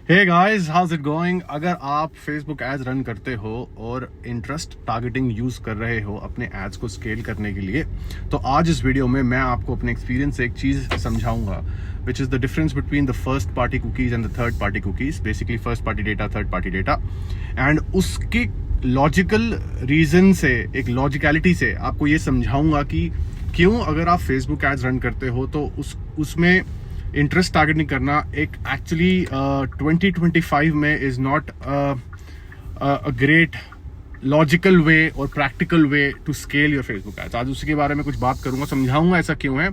Hey guys, how's it going. अगर आप Facebook ads run करते हो और इंटरेस्ट टारगेटिंग यूज कर रहे हो अपने एड्स को स्केल करने के लिए, तो आज इस वीडियो में मैं आपको अपने एक्सपीरियंस से एक चीज समझाऊंगा, which is the difference between the first party cookies and the third party cookies. Basically first party data, third party data, and उसकी लॉजिकल रीजन से, एक लॉजिकलिटी से आपको ये समझाऊंगा कि क्यों अगर आप फेसबुक एड्स रन करते हो तो उसमें इंटरेस्ट टारगेटिंग करना एक एक्चुअली 2025 में is not a great logical way और practical way to scale your Facebook ads. आज उसी के बारे में कुछ बात करूंगा, समझाऊंगा ऐसा क्यों है,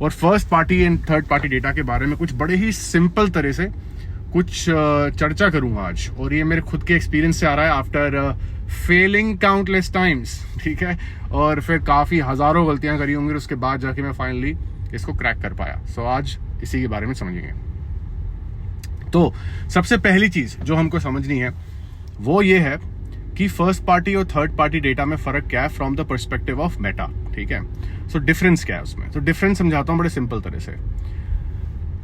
और first party and third party data के बारे में कुछ बड़े ही सिंपल तरह से कुछ चर्चा करूंगा आज। और ये मेरे खुद के एक्सपीरियंस से आ रहा है आफ्टर फेलिंग काउंटलेस टाइम्स, ठीक है, और फिर काफी हजारों गलतियां करी होंगी, उसके बाद जाके मैं फाइनली इसको क्रैक कर पाया। सो आज इसी के बारे में समझेंगे। तो सबसे पहली चीज जो हमको समझनी है वो ये है कि फर्स्ट पार्टी और थर्ड पार्टी डेटा में फर्क क्या है from the perspective of Meta, ठीक है। सो डिफरेंस क्या है उसमें, तो डिफरेंस समझाता हूं बड़े सिंपल तरह से।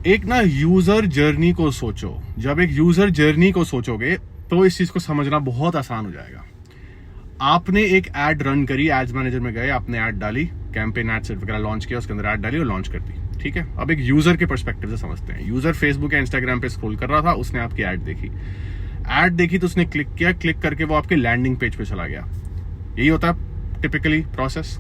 एक ना यूजर जर्नी को सोचो। जब एक यूजर जर्नी को सोचोगे तो इस चीज को समझना बहुत आसान हो जाएगा। आपने एक एड रन करी, एड्स मैनेजर में गए, आपने एड डाली, कैंपेन एड सेट वगैरह लॉन्च किया, उसके अंदर एड डाली और लॉन्च कर दी, ठीक है। अब एक यूजर के पर्सपेक्टिव से समझते हैं। यूजर फेसबुक या इंस्टाग्राम पे स्क्रॉल कर रहा था, उसने आपकी एड देखी तो उसने क्लिक किया, क्लिक करके वो आपके लैंडिंग पेज पे चला गया। यही होता है typically process.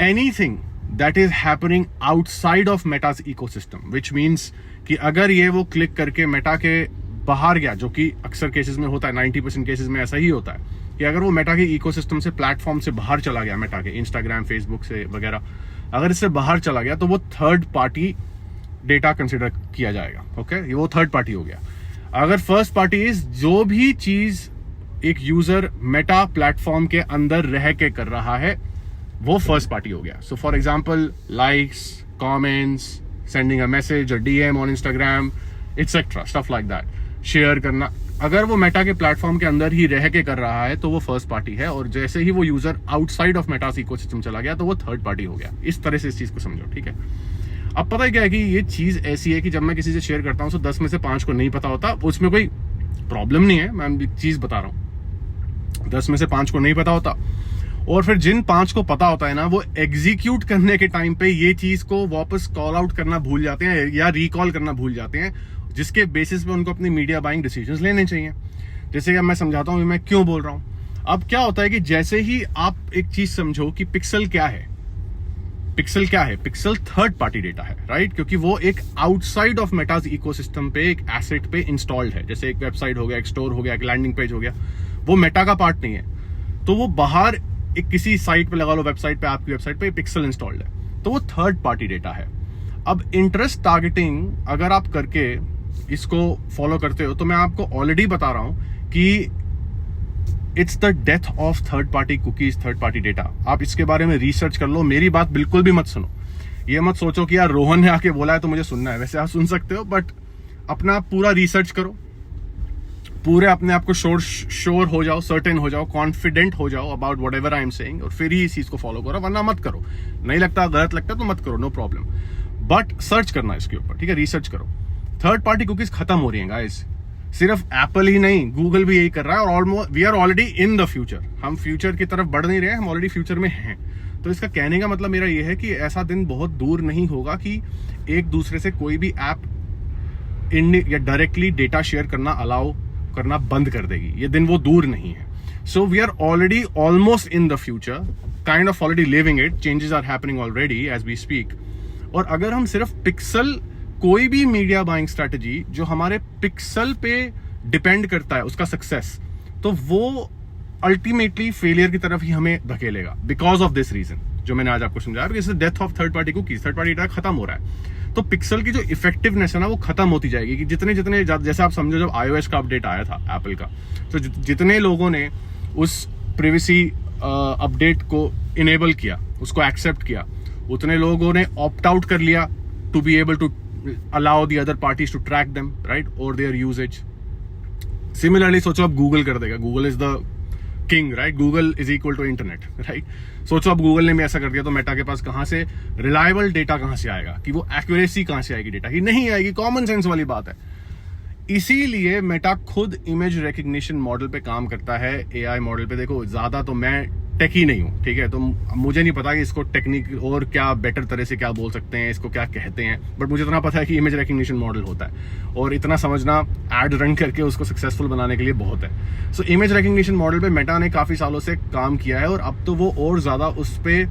Anything that is happening outside of Meta's ecosystem, which means कि अगर ये वो क्लिक करके मेटा के बाहर गया, जो कि अक्सर केसेस में होता है, 90% केसेस में ऐसा ही होता है कि अगर वो मेटा के इकोसिस्टम से, प्लेटफॉर्म से बाहर चला गया, मेटा के इंस्टाग्राम, फेसबुक से वगैरह, अगर इससे बाहर चला गया तो वो थर्ड पार्टी डेटा कंसिडर किया जाएगा। ओके, ये वो थर्ड पार्टी हो गया। अगर फर्स्ट पार्टी इज जो भी चीज एक यूजर मेटा प्लेटफॉर्म के अंदर रह के कर रहा है वो फर्स्ट पार्टी हो गया। So for example likes, comments, sending a message और DM on Instagram etcetera, stuff like that, share करना, अगर वो मेटा के प्लेटफॉर्म के अंदर ही रह के कर रहा है तो वो फर्स्ट पार्टी है। और जैसे ही वो user outside of Metas ecosystem चला गया तो वो थर्ड पार्टी हो गया। इस तरह से इस चीज को समझो, ठीक है। अब पता है क्या है कि ये चीज ऐसी है कि जब मैं किसी से शेयर करता हूं तो 10 में से 5 को नहीं पता होता, उसमें कोई प्रॉब्लम नहीं है, मैं एक चीज बता रहा हूं, 10 में से 5 को नहीं पता होता। और फिर जिन 5 को पता होता है ना, वो एग्जीक्यूट करने के टाइम पे ये चीज को वापस कॉल आउट करना भूल जाते हैं या रिकॉल करना भूल जाते हैं, जिसके बेसिस पे उनको अपनी मीडिया बाइंग डिसीजंस लेने चाहिए। जैसे कि मैं समझाता हूं मैं क्यों बोल रहा हूं। अब क्या होता है कि जैसे ही आप एक चीज समझो कि पिक्सल क्या है, पिक्सल क्या है, पिक्सल थर्ड पार्टी डेटा है, राइट, क्योंकि वो एक आउटसाइड ऑफ मेटाज इकोसिस्टम पे, एक एसेट पे इंस्टॉल्ड है। जैसे एक वेबसाइट हो गया, एक स्टोर हो गया, एक लैंडिंग पेज हो गया, वो मेटा का पार्ट नहीं है, तो वो बाहर एक किसी साइट पे लगा लो, वेबसाइट पे, आपकी वेबसाइट पे पिक्सल इंस्टॉल्ड है, तो वो थर्ड पार्टी डेटा है। अब इंटरेस्ट टारगेटिंग अगर आप करके इसको फॉलो करते हो तो मैं आपको ऑलरेडी बता रहा हूं कि it's the death of third party cookies, third party data. आप इसके बारे में रिसर्च कर लो, मेरी बात बिल्कुल भी मत सुनो। ये मत सोचो कि यार रोहन ने आके बोला है तो मुझे सुनना है, वैसे आप सुन सकते हो, बट अपना पूरा रिसर्च करो, पूरे अपने आप को श्योर हो जाओ, सर्टेन हो जाओ, कॉन्फिडेंट हो जाओ about what ever I am saying, और फिर ही इस चीज को फॉलो करो, वरना मत करो। नहीं लगता, गलत लगता तो मत करो, नो प्रॉब्लम, बट सर्च करना इसके ऊपर, ठीक है, रिसर्च करो। थर्ड पार्टी कुकीज खत्म हो रही हैं गाइस, सिर्फ एप्पल ही नहीं, गूगल भी यही कर रहा है, और almost we are already in the future. हम फ्यूचर की तरफ बढ़ नहीं रहे हैं, हम ऑलरेडी फ्यूचर में हैं। तो इसका कहने का मतलब मेरा यह है कि ऐसा दिन बहुत दूर नहीं होगा कि एक दूसरे से कोई भी ऐप या डायरेक्टली डेटा शेयर करना अलाउ करना बंद कर देगी। ये दिन वो दूर नहीं है। So we are already almost in the future, kind of already living it, changes are happening already as we speak. और अगर हम सिर्फ पिक्सल, कोई भी मीडिया बाइंग स्ट्रेटजी जो हमारे पिक्सल पे डिपेंड करता है उसका सक्सेस, तो वो अल्टीमेटली फेलियर की तरफ ही हमें धकेलेगा, बिकॉज ऑफ दिस रीजन जो मैंने आज आपको समझाया, कि death of third party cookies, third party data खत्म हो रहा है। तो पिक्सल की जो इफेक्टिवनेस है ना वो खत्म होती जाएगी कि जितने जैसे आप समझो जब iOS का अपडेट आया था एप्पल का, तो जितने लोगों ने उस प्रिवेसी अपडेट को इनेबल किया, उसको एक्सेप्ट किया, उतने लोगों ने ऑप्ट आउट कर लिया to be able to allow the other parties to track them, right, or their usage. Similarly, सोचो अब गूगल कर देगा, Google is the king, right, Google is equal to internet, right. सोचो अब गूगल ने भी ऐसा कर दिया तो मेटा के पास कहां से रिलायबल डेटा कहां से आएगा, कि वो एक्यूरेसी कहां से आएगी डेटा की, नहीं आएगी। कॉमन सेंस वाली बात है। इसीलिए मेटा खुद इमेज रिकग्निशन मॉडल पे काम करता है, एआई मॉडल पे। देखो ज्यादा तो मैं टेकी नहीं हूं, ठीक है, तो मुझे नहीं पता कि इसको टेक्निक और क्या बेटर तरह से क्या बोल सकते हैं, इसको क्या कहते हैं, बट मुझे इतना पता है कि इमेज रिकग्निशन मॉडल होता है और इतना समझना एड रन करके उसको सक्सेसफुल बनाने के लिए बहुत है। सो इमेज रिकग्निशन मॉडल पे मेटा ने काफी सालों से काम किया है और अब तो वो और ज्यादा उस पे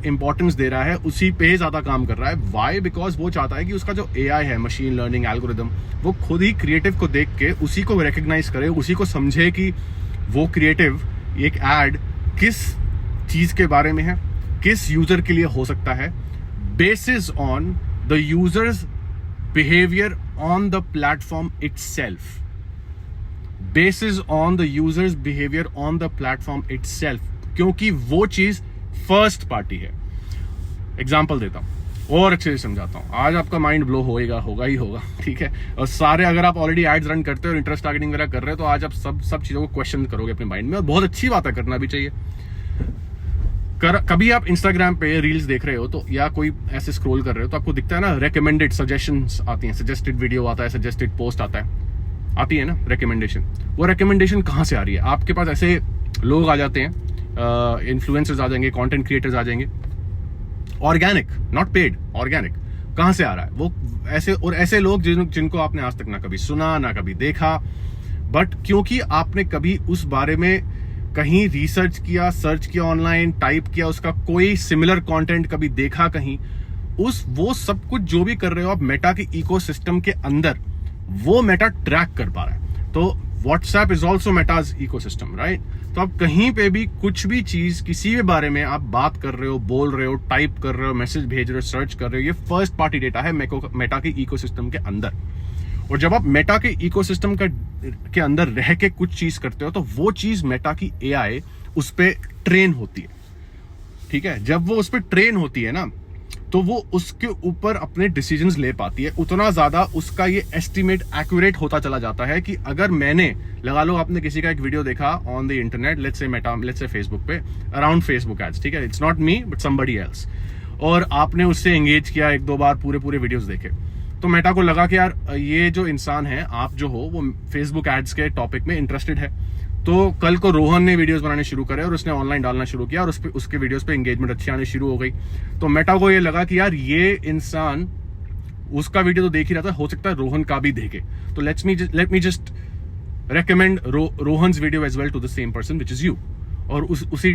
इंपॉर्टेंस दे रहा है, उसी पे ज्यादा काम कर रहा है। वाई? बिकॉज वो चाहता है कि उसका जो एआई है, मशीन लर्निंग एल्गोरिदम, वो खुद ही क्रिएटिव को देख के उसी को रिकग्नाइज करे, उसी को समझे कि वो क्रिएटिव एक एड किस चीज के बारे में है, किस यूजर के लिए हो सकता है, basis on the users behaviour on the platform itself, basis on the users behaviour on the platform itself, क्योंकि वो चीज फर्स्ट पार्टी है। एग्जाम्पल देता हूं और अच्छे से समझाता हूं, आज आपका माइंड ब्लो होगा ही होगा, ठीक है। और सारे, अगर आप ऑलरेडी एड्स रन करते हो और इंटरेस्ट टारगेटिंग वगैरह कर रहे हो, तो आज आप सब चीजों को क्वेश्चन करोगे अपने माइंड में, और बहुत अच्छी बात है, करना भी चाहिए। कभी आप इंस्टाग्राम पे रील्स देख रहे हो तो, या कोई ऐसे स्क्रॉल कर रहे हो, तो आपको दिखता है ना रिकमेंडेड सजेशंस आती हैं, सजेस्टेड वीडियो आता है, सजेस्टेड पोस्ट आता है, आती है ना रिकमेंडेशन। वो रिकमेंडेशन कहां से आ रही है? आपके पास ऐसे लोग आ जाते हैं, इन्फ्लुएंसर्स आ जाएंगे, कंटेंट क्रिएटर्स आ जाएंगे, ऑर्गेनिक, नॉट पेड, ऑर्गेनिक। कहां से आ रहा है वो? ऐसे लोग जिनको आपने आज तक ना कभी सुना, ना कभी देखा, बट क्योंकि आपने कभी उस बारे में कहीं रिसर्च किया, सर्च किया, ऑनलाइन टाइप किया, उसका कोई सिमिलर कंटेंट कभी देखा कहीं, वो सब कुछ जो भी कर रहे हो आप मेटा के इकोसिस्टम के अंदर, वो मेटा ट्रैक कर पा रहा है। तो WhatsApp is also Meta's ecosystem, right? तो आप कहीं पे भी कुछ भी चीज, किसी भी बारे में आप बात कर रहे हो, बोल रहे हो, टाइप कर रहे हो, मैसेज भेज रहे हो, सर्च कर रहे हो, ये फर्स्ट पार्टी डेटा है मेटा के इकोसिस्टम के अंदर। और जब आप मेटा के इकोसिस्टम के अंदर रह के कुछ चीज करते हो, तो वो चीज मेटा की एआई उस पे ट्रेन होती है, ठीक है। जब वो उस पे ट्रेन होती है ना, तो वो उसके ऊपर अपने डिसीजंस ले पाती है। उतना ज्यादा उसका ये एस्टिमेट एक्यूरेट होता चला जाता है कि अगर मैंने, लगा लो आपने किसी का एक वीडियो देखा on the internet, let's say Facebook पे, अराउंड फेसबुक एड्स, ठीक है, it's not me but somebody else, और आपने उससे एंगेज किया, एक दो बार पूरे वीडियोस देखे, तो मेटा को लगा कि यार ये जो इंसान है, आप जो हो, वो फेसबुक एड्स के टॉपिक में इंटरेस्टेड है। तो कल को रोहन ने वीडियोस बनाने शुरू करे और उसने ऑनलाइन डालना शुरू किया और उसके वीडियोस पे एंगेजमेंट अच्छी आनी शुरू हो गई। तो मेटा को ये लगा कि यार ये इंसान उसका वीडियो तो देख ही रहा था, हो सकता है रोहन का भी देखे, तो let me just recommend Rohan's video as well to the same person which is you, और उसी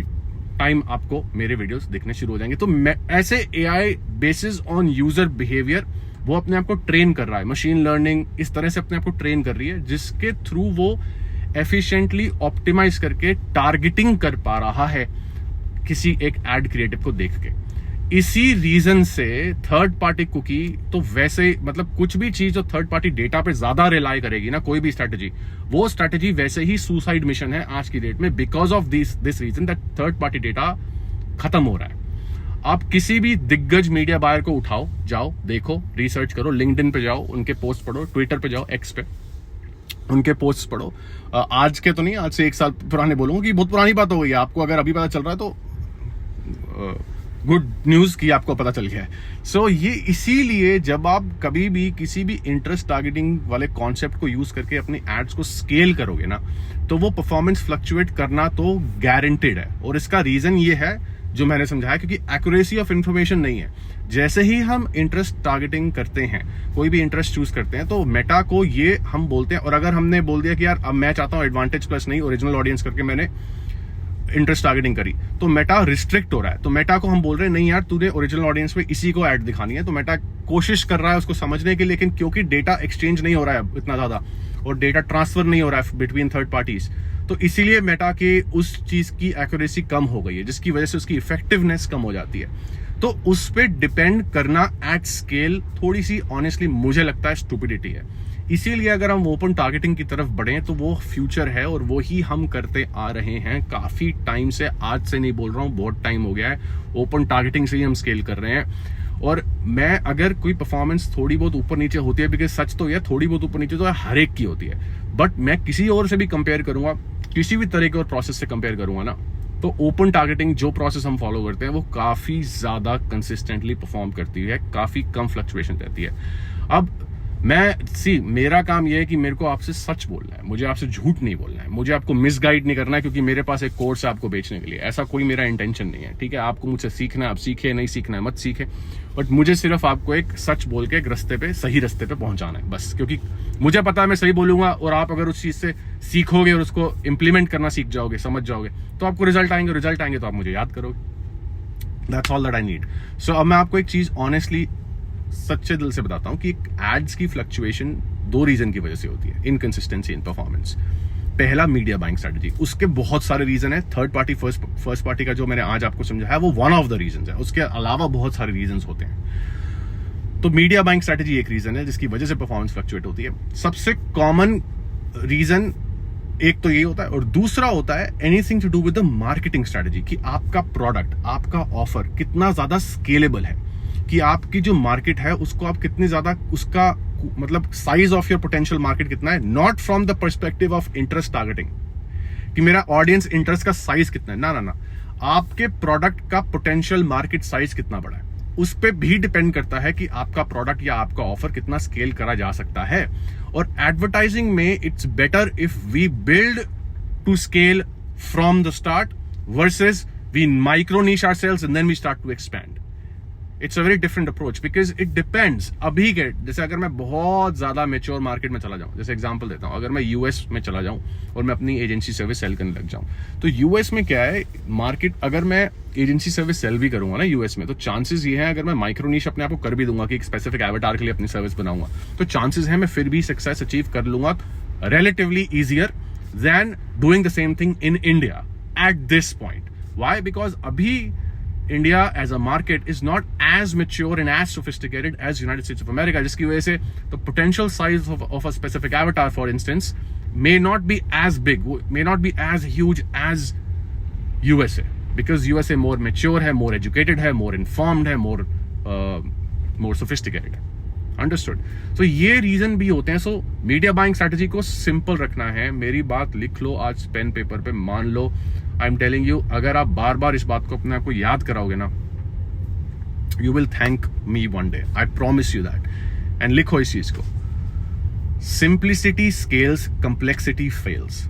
टाइम आपको मेरे वीडियोस देखने शुरू हो जाएंगे। तो ऐसे AI basis on user behaviour वो अपने आप को ट्रेन कर रहा है, मशीन लर्निंग इस तरह से अपने आप को ट्रेन कर रही है, जिसके थ्रू वो एफिशिएंटली ऑप्टिमाइज करके टारगेटिंग कर पा रहा है किसी एक एड क्रिएटिव को देख के। इसी रीजन से थर्ड पार्टी कुकी, तो वैसे मतलब कुछ भी चीज जो थर्ड पार्टी डेटा पे ज्यादा रिलाई करेगी ना, कोई भी स्ट्रेटेजी, वो स्ट्रेटेजी वैसे ही सुसाइड मिशन है आज की डेट में, because of this reason that third party data खत्म हो रहा है। आप किसी भी दिग्गज मीडिया बायर को उठाओ, जाओ देखो, रिसर्च करो, लिंक्डइन पे जाओ, उनके पोस्ट पढ़ो, ट्विटर पे जाओ, एक्स पे उनके पोस्ट पढ़ो, आज के तो नहीं, आज से 1 साल पुराने बोलूंगा कि बहुत पुरानी बात हो गई है, आपको अगर अभी पता चल रहा है तो गुड न्यूज की आपको पता चल गया है। सो ये इसीलिए जब आप कभी भी किसी भी इंटरेस्ट टारगेटिंग वाले कॉन्सेप्ट को यूज करके अपने एड्स को स्केल करोगे ना, तो वो परफॉर्मेंस फ्लक्चुएट करना तो गारंटेड है। और इसका रीजन ये है जो मैंने समझाया, क्योंकि एक्यूरेसी ऑफ इंफॉर्मेशन नहीं है। जैसे ही हम इंटरेस्ट टारगेटिंग करते हैं, कोई भी इंटरेस्ट चूज करते हैं, तो मेटा को ये हम बोलते हैं, और अगर हमने बोल दिया कि यार अब मैं चाहता हूं एडवांटेज प्लस नहीं, ओरिजिनल ऑडियंस करके मैंने इंटरेस्ट टारगेटिंग करी, तो मेटा रिस्ट्रिक्ट हो रहा है। तो मेटा को हम बोल रहे हैं नहीं यार, तूने ओरिजिनल ऑडियंस पे इसी को ऐड दिखानी है। तो मेटा कोशिश कर रहा है उसको समझने की, लेकिन क्योंकि डेटा एक्सचेंज नहीं हो रहा है इतना ज्यादा और डेटा ट्रांसफर नहीं हो रहा है बिटवीन थर्ड पार्टीज, तो इसीलिए मेटा के उस चीज की एक्यूरेसी कम हो गई है, जिसकी वजह से उसकी इफेक्टिवनेस कम हो जाती है। तो उस पर डिपेंड करना एट स्केल थोड़ी सी ऑनेस्टली मुझे लगता है स्टुपिडिटी है। इसीलिए अगर हम ओपन टारगेटिंग की तरफ बढ़े तो वो फ्यूचर है, और वो ही हम करते आ रहे हैं काफी टाइम से। आज से नहीं बोल रहा हूं, बहुत टाइम हो गया है, ओपन टारगेटिंग से ही हम स्केल कर रहे हैं। और मैं अगर कोई परफॉर्मेंस थोड़ी बहुत ऊपर नीचे होती है, बिकॉज सच तो यह थोड़ी बहुत ऊपर नीचे तो हर एक की होती है, बट मैं किसी और से भी कंपेयर करूंगा, किसी भी तरह के और प्रोसेस से कंपेयर करूंगा ना, तो ओपन टारगेटिंग जो प्रोसेस हम फॉलो करते हैं वो काफी ज्यादा कंसिस्टेंटली परफॉर्म करती है, काफी कम फ्लक्चुएशन रहती है। अब मेरा काम यह है कि मेरे को आपसे सच बोलना है, मुझे आपसे झूठ नहीं बोलना है, मुझे आपको मिसगाइड नहीं करना है, क्योंकि मेरे पास एक कोर्स है आपको बेचने के लिए, ऐसा कोई मेरा इंटेंशन नहीं है, ठीक है। आपको मुझसे सीखना है, आप सीखे, नहीं सीखना है मत सीखे, बट मुझे सिर्फ आपको एक सच बोल के एक रास्ते पे, सही रास्ते पे पहुंचाना है बस। क्योंकि मुझे पता है मैं सही बोलूंगा, और आप अगर उस चीज से सीखोगे और उसको इंप्लीमेंट करना सीख जाओगे, समझ जाओगे, तो आपको रिजल्ट आएंगे तो आप मुझे याद करोगे। That's all that I need. So अब मैं आपको एक चीज ऑनेस्टली सच्चे दिल से बताता हूं कि एड्स की फ्लक्चुएशन 2 रीजन की वजह से होती है, इनकंसिस्टेंसी इन परफॉर्मेंस। पहला मीडिया बाइंग स्ट्रेटजी, उसके बहुत सारे रीजन है। थर्ड पार्टी फर्स्ट पार्टी का जो मैंने आज आपको समझाया वो वन ऑफ द रीजन है, उसके अलावा बहुत सारे रीजन होते हैं। तो मीडिया बाइंग स्ट्रेटजी एक रीजन है जिसकी वजह से परफॉर्मेंस फ्लक्चुएट होती है। सबसे कॉमन रीजन एक तो ये होता है, और दूसरा होता है anything to do with the marketing strategy, कि आपका प्रोडक्ट, आपका ऑफर कितना ज्यादा स्केलेबल है, कि आपकी जो मार्केट है उसको आप कितनी ज्यादा, उसका मतलब size of your potential market कितना है, not from the perspective of interest targeting, कि मेरा ऑडियंस इंटरेस्ट का साइज कितना है, ना, आपके प्रोडक्ट का पोटेंशियल मार्केट साइज कितना बड़ा है, उस पर भी डिपेंड करता है कि आपका प्रोडक्ट या आपका ऑफर कितना स्केल करा जा सकता है। और एडवर्टाइजिंग में it's better if we build to scale from the start versus we micro niche ourselves and then we start to expand. It's a very different approach, because it depends. अभी के जैसे अगर मैं बहुत ज्यादा मेच्योर मार्केट में चला जाऊं, जैसे एग्जांपल देता हूं, अगर मैं यूएस में चला जाऊं और मैं अपनी एजेंसी सर्विस सेल करने लग जाऊं, तो यूएस में क्या है मार्केट, अगर मैं एजेंसी सर्विस सेल भी करूंगा ना यूएस में, तो चांसेस ये हैं, अगर मैं माइक्रो नीश अपने आप को कर भी दूंगा कि एक स्पेसिफिक एवेटार के लिए अपनी सर्विस बनाऊंगा, तो चांसेस है मैं फिर भी सक्सेस अचीव कर लूंगा relatively easier than doing the same thing in India at this point. Why? Because अभी India as a market is not as mature and as sophisticated as United States of America, जिसकी वजह से the potential size of a specific avatar, for instance, may not be as big, may not be as huge as USA, because USA more mature है, more educated है, more informed है, more sophisticated है। Understood? सो ये reason भी होते हैं। सो media buying strategy को simple रखना है। मेरी बात लिख लो आज पेन पेपर पे, मान लो, आई एम टेलिंग यू, अगर आप बार बार इस बात को अपने आप को याद कराओगे ना, you will thank me one day, I promise you that. And लिखो इस चीज को, simplicity scales, complexity fails.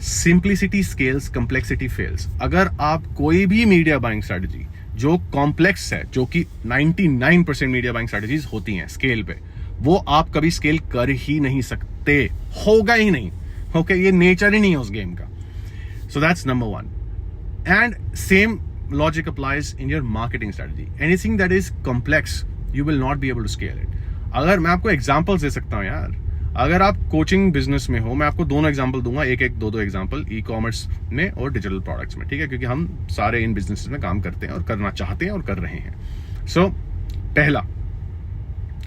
Simplicity scales, complexity fails. अगर आप कोई भी मीडिया बाइंग स्ट्रेटजी जो कॉम्प्लेक्स है, जो कि 99% मीडिया बाइंग स्ट्रेटजीज होती हैं स्केल पे, वो आप कभी स्केल कर ही नहीं सकते, होगा ही नहीं। ओके, ये नेचर ही नहीं है उस गेम का। So that's number one. And same logic applies in your marketing strategy. Anything that is complex you will not be able to scale it. अगर मैं आपको एग्जांपल्स दे सकता हूं यार, अगर आप कोचिंग बिजनेस में हो, मैं आपको दोनों एग्जांपल दूंगा, दो एग्जांपल, ई कॉमर्स में और डिजिटल प्रोडक्ट्स में, ठीक है, क्योंकि हम सारे इन बिजनेस में काम करते हैं और करना चाहते हैं और कर रहे हैं। सो पहला,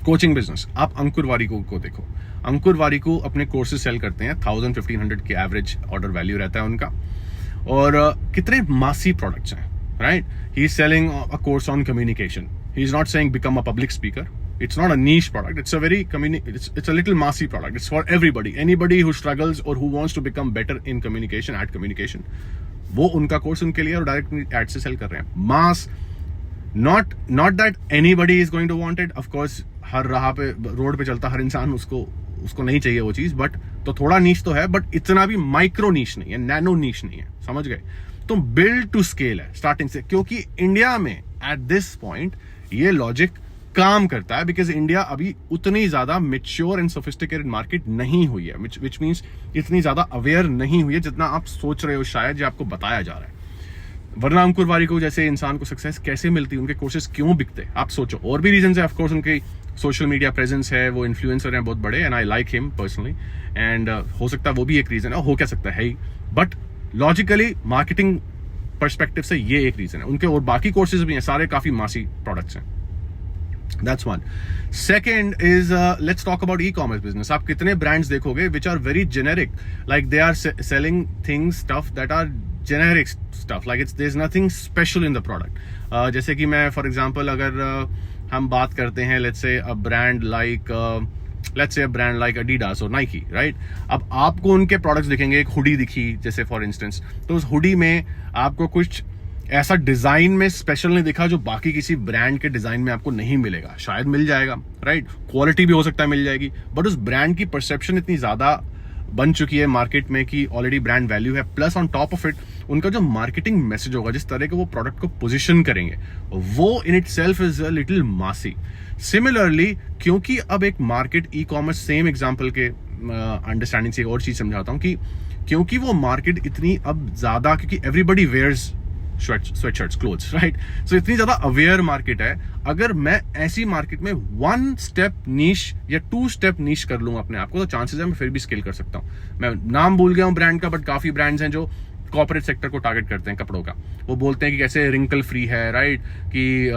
कोचिंग बिजनेस, आप अंकुर वारिको को देखो। अंकुर वारिको अपने कोर्सेज सेल करते हैं, 1000-1500 के एवरेज ऑर्डर वैल्यू रहता है उनका, और कितने मासी प्रोडक्ट्स हैं, right? He is selling a course on communication. He is not saying become a public speaker. It's not a niche product. It's a very it's a little massy product. It's for everybody. Anybody who struggles or who wants to become better in communication, at communication, वो उनका course उनके लिए और direct add से cell कर रहे हैं। मास, not that anybody is going to want it. Of course, हर राह पे, रोड पे चलता हर इंसान उसको नहीं चाहिए वो चीज, बट तो थोड़ा नीच तो है, बट इतना भी माइक्रो नीच नहीं है, नैनो नीच नहीं है, समझ गए? तो बिल्ड टू स्केल है स्टार्टिंग से, क्योंकि इंडिया में एट दिस पॉइंट ये लॉजिक काम करता है, बिकॉज इंडिया अभी उतनी ज्यादा मेच्योर एंड सोफिस्टिकेटेड मार्केट नहीं हुई है, विच मीन्स इतनी ज्यादा अवेयर नहीं हुई है जितना आप सोच रहे हो शायद, जो आपको बताया जा रहा है। वरना अंकुर वारिको जैसे इंसान को सक्सेस कैसे मिलती है, उनके कोर्सेज क्यों बिकते, आप सोचो। और भी रीजन है, ऑफकोर्स उनकी सोशल मीडिया प्रेजेंस है, वो इन्फ्लुएंसर हैं बहुत बड़े, and I like him personally, and हो सकता है वो भी एक रीजन है, हो क्या सकता है ही, बट लॉजिकली मार्केटिंग पर्सपेक्टिव से ये एक रीजन है। उनके और बाकी कोर्सेज भी हैं, सारे काफी मासी प्रोडक्ट्स हैं। That's one. Second is let's talk about e-commerce business. आप कितने brands देखोगे which are very generic, like they are selling things, stuff that are generic stuff, like there's nothing special in the product. जैसे कि मैं for example अगर हम बात करते हैं let's say a brand like Adidas और Nike, right? अब आपको उनके products दिखेंगे, एक हुडी दिखी जैसे for instance, तो उस हुडी में आपको कुछ ऐसा डिजाइन में स्पेशल नहीं दिखा जो बाकी किसी ब्रांड के डिजाइन में आपको नहीं मिलेगा। शायद मिल जाएगा, राइट, क्वालिटी भी हो सकता है मिल जाएगी, बट उस ब्रांड की परसेप्शन इतनी ज्यादा बन चुकी है मार्केट में कि ऑलरेडी ब्रांड वैल्यू है, plus on top of it उनका जो मार्केटिंग मैसेज होगा, जिस तरह के वो प्रोडक्ट को पोजीशन करेंगे, वो in it self is a little मासी। सिमिलरली, क्योंकि अब एक market e commerce, same example के अंडरस्टैंडिंग से एक और चीज समझाता हूं कि क्योंकि वो मार्केट इतनी अब ज्यादा, क्योंकि everybody wears sweatshirts, clothes, right, so इतनी ज्यादा अवेयर मार्केट है। अगर मैं ऐसी मार्केट में 1 स्टेप नीश या 2 स्टेप नीश कर लूंगा अपने आप को, तो चांसेस है मैं फिर भी स्केल कर सकता हूं। मैं नाम भूल गया हूं ब्रांड का, बट काफी ब्रांड्स हैं जो कॉर्पोरेट सेक्टर को टारगेट करते हैं कपड़ों का। वो बोलते हैं कि कैसे रिंकल फ्री है, राइट, कि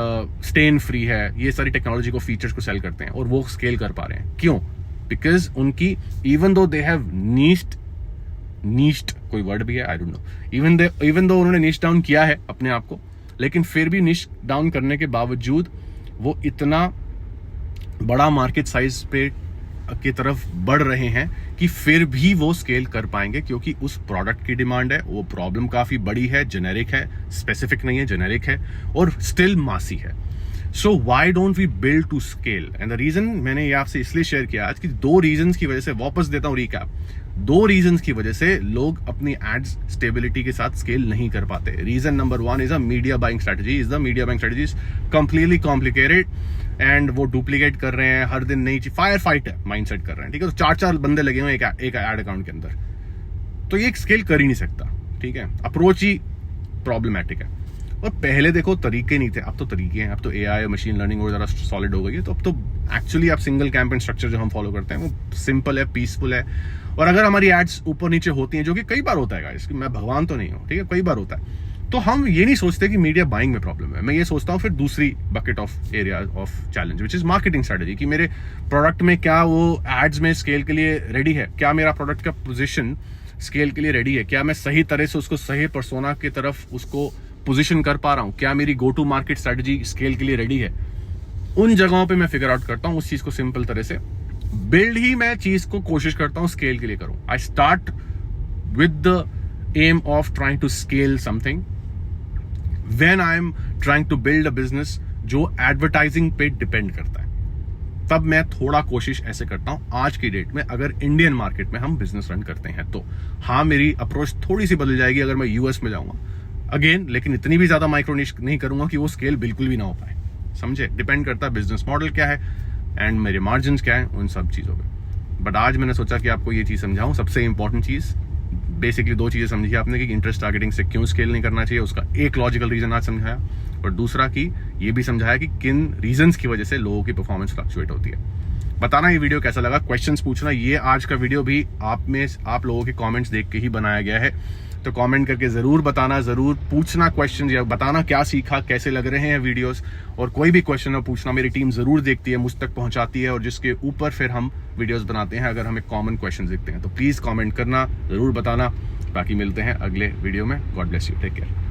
स्टेन फ्री है, ये सारी टेक्नोलॉजी को, फीचर्स को सेल करते हैं, और वो स्केल कर पा रहे हैं। क्यों? बिकॉज उनकी, इवन दो दे हैव नीश्ड कोई वर्ड भी है, I don't know, even though उन्होंने नीश डाउन किया है अपने आप को, लेकिन फिर भी नीश डाउन करने के बावजूद वो इतना बड़ा मार्केट साइज पे की तरफ बढ़ रहे हैं कि फिर भी वो स्केल कर पाएंगे, क्योंकि उस प्रोडक्ट की डिमांड है, वो प्रॉब्लम काफी बड़ी है, जेनेरिक है, स्पेसिफिक नहीं है, जेनेरिक है, और स्टिल मासी है। So why don't we build to scale? And the reason मैंने ये आपसे इसलिए शेयर किया आज, कि 2 रीजंस की वजह से, वापस देता हूं रिकैप, 2 रीजंस की वजह से लोग अपनी एड्स स्टेबिलिटी के साथ स्केल नहीं कर पाते। Reason number 1 is a media buying strategy. The media buying strategy is completely complicated, and वो डुप्लीकेट कर रहे हैं हर दिन, नई चीज, फायर फाइट है, माइंडसेट कर रहे हैं, ठीक है, तो 4 बंदे लगे हुए एक एड अकाउंट के अंदर, तो ये स्केल कर ही नहीं सकता, ठीक है, अप्रोच ही प्रॉब्लमैटिक है। और पहले देखो तरीके नहीं थे, अब तो तरीके हैं, अब तो एआई, मशीन लर्निंग और जरा सॉलिड हो गई है, तो अब तो एक्चुअली आप सिंगल कैंपेन स्ट्रक्चर जो हम फॉलो करते हैं वो सिंपल है, पीसफुल है। और अगर हमारी एड्स ऊपर नीचे होती हैं, जो कि कई बार होता है गाइस, मैं भगवान तो नहीं हूं, ठीक है, कई बार होता है, तो हम ये नहीं सोचते कि मीडिया बाइंग में प्रॉब्लम है। मैं ये सोचता हूँ फिर दूसरी bucket of area of challenge, which is marketing strategy, कि मेरे प्रोडक्ट में क्या वो एड्स में स्केल के लिए रेडी है, क्या मेरा प्रोडक्ट का पोजीशन स्केल के लिए रेडी है, क्या मैं सही तरह से उसको सही पर्सोना की तरफ उसको पोजीशन कर पा रहा हूं, क्या मेरी go to market strategy scale के लिए रेडी है। उन जगहों पे मैं फिगर आउट करता हूं उस चीज को सिंपल तरह से बिल्ड ही मैं चीज को कोशिश करता हूं स्केल के लिए करूं। I start with the aim of trying to scale something when I am trying to build a business जो एडवर्टाइजिंग पे डिपेंड करता है, तब मैं थोड़ा कोशिश ऐसे करता हूं। आज की डेट में अगर इंडियन मार्केट में हम बिजनेस रन करते हैं तो हाँ, मेरी अप्रोच थोड़ी सी बदल जाएगी अगर मैं यूएस में जाऊंगा अगेन, लेकिन इतनी भी ज्यादा माइक्रोनिश नहीं करूंगा कि वो स्केल बिल्कुल भी ना हो पाए। समझे? डिपेंड करता है बिजनेस मॉडल क्या है एंड मेरे मार्जिन क्या है, उन सब चीजों पे। बट आज मैंने सोचा कि आपको ये चीज समझाऊं। सबसे इंपॉर्टेंट चीज, बेसिकली 2 चीजें समझी आपने कि इंटरेस्ट टारगेटिंग से क्यों स्केल नहीं करना चाहिए, उसका एक लॉजिकल रीजन आज समझाया, और दूसरा कि ये भी समझाया कि किन रीजंस की वजह से लोगों की परफॉर्मेंस फ्लक्चुएट होती है। बताना ये वीडियो कैसा लगा, क्वेश्चंस पूछना। ये आज का वीडियो भी आप लोगों के कमेंट्स देख के ही बनाया गया है, तो कमेंट करके जरूर बताना, जरूर पूछना क्वेश्चन, या बताना क्या सीखा, कैसे लग रहे हैं वीडियोस, और कोई भी क्वेश्चन हो पूछना। मेरी टीम जरूर देखती है, मुझ तक पहुंचाती है, और जिसके ऊपर फिर हम वीडियोस बनाते हैं अगर हमें कॉमन क्वेश्चन दिखते हैं। तो प्लीज कमेंट करना, जरूर बताना। बाकी मिलते हैं अगले वीडियो में। God bless you, take care.